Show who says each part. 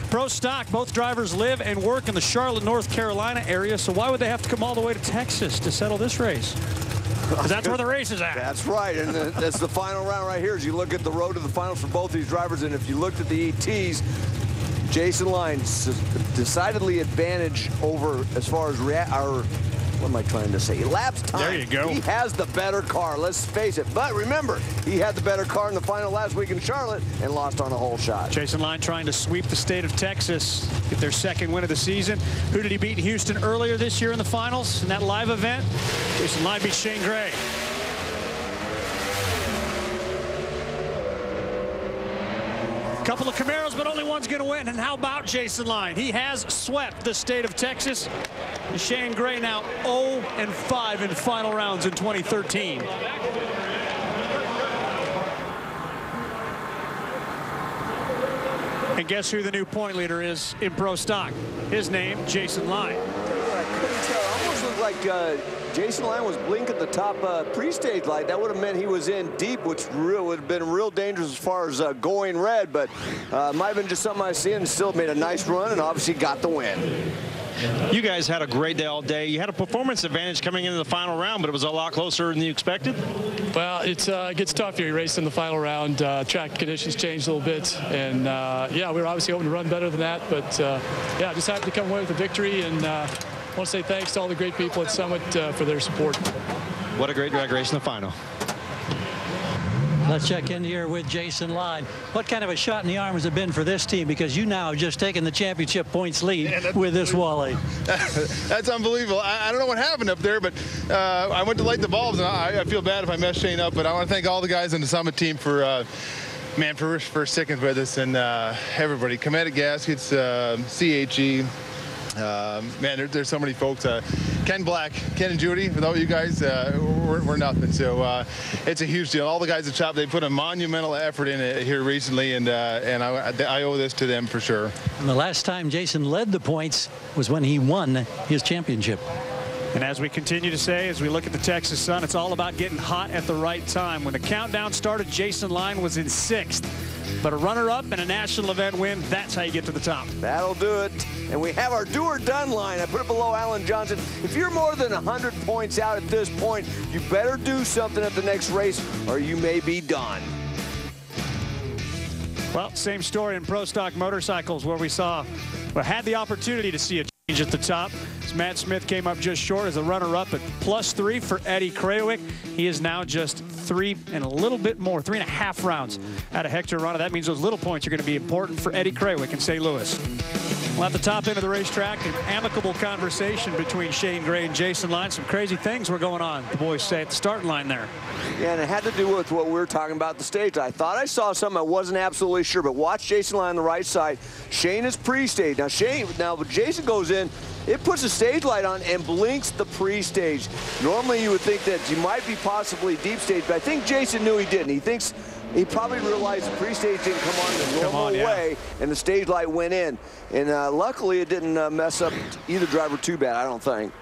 Speaker 1: Pro Stock, both drivers live and work in the Charlotte, North Carolina area, so why would they have to come all the way to Texas to settle this race? Because that's where the race is at.
Speaker 2: That's right, and that's the final round right here. As you look at the road to the finals for both these drivers, and if you looked at the ETs, Jason Lyne's decidedly advantage over as far as what am I trying to say? Elapsed time.
Speaker 1: There you go.
Speaker 2: He has the better car, let's face it. But remember, he had the better car in the final last week in Charlotte and lost on a whole shot.
Speaker 1: Jason Lyne trying to sweep the state of Texas, get their second win of the season. Who did he beat in Houston earlier this year in the finals in that live event? Jason Lyne beat Shane Gray. Couple of Camaros, but only one's going to win. And how about Jason Lyne? He has swept the state of Texas. And Shane Gray now 0-5 in final rounds in 2013. And guess who the new point leader is in Pro Stock? His name, Jason Lyne.
Speaker 2: I couldn't tell. It almost looked like Jason Lyne was blinking the top pre-stage light. That would have meant he was in deep, which would have been real dangerous as far as going red. But might have been just something I see, and still made a nice run and obviously got the win.
Speaker 3: You guys had a great day all day. You had a performance advantage coming into the final round, but it was a lot closer than you expected.
Speaker 4: Well, it gets tough here. You race in the final round. Track conditions changed a little bit. And, yeah, we were obviously hoping to run better than that. But, yeah, just happy to come away with a victory. And I want to say thanks to all the great people at Summit for their support.
Speaker 3: What a great drag race in the final.
Speaker 5: Let's check in here with Jason Lyne. What kind of a shot in the arm has it been for this team? Because you now have just taken the championship points lead with this Wally.
Speaker 6: That's unbelievable. I don't know what happened up there, but I went to light the bulbs, and I feel bad if I messed Shane up. But I want to thank all the guys on the Summit team for, for sticking with us, and everybody. Cometic Gaskets, CHE. Man, there's so many folks. Ken Black, Ken and Judy, without you guys, we're nothing. So it's a huge deal. All the guys at Shop, they put a monumental effort in it here recently, and I owe this to them for sure.
Speaker 5: And the last time Jason led the points was when he won his championship.
Speaker 1: And as we continue to say, as we look at the Texas Sun, it's all about getting hot at the right time. When the countdown started, Jason Lyne was in 6th. But a runner-up and a national event win, that's how you get to the top.
Speaker 2: That'll do it. And we have our do-or-done line. I put it below Alan Johnson. If you're more than 100 points out at this point, you better do something at the next race, or you may be done.
Speaker 1: Well, same story in Pro Stock Motorcycles, where we had the opportunity to see a change at the top. As Matt Smith came up just short as a runner-up at +3 for Eddie Krawiec. He is now just 3 and a little bit more, 3.5 rounds out of Hector Rana. That means those little points are going to be important for Eddie Krawiec in St. Louis. Well, at the top end of the racetrack, an amicable conversation between Shane Gray and Jason Lyne. Some crazy things were going on, the boys say, at the starting line there.
Speaker 2: Yeah, and it had to do with what we were talking about at the stage. I thought I saw something. I wasn't absolutely sure, but watch Jason Lyne on the right side. Shane is pre-stage. Now, Jason goes in, it puts a stage light on and blinks the pre-stage. Normally, you would think that you might be possibly deep stage, but I think Jason knew he didn't. He probably realized the pre-stage didn't come on the normal way, and the stage light went in. And luckily, it didn't mess up either driver too bad, I don't think.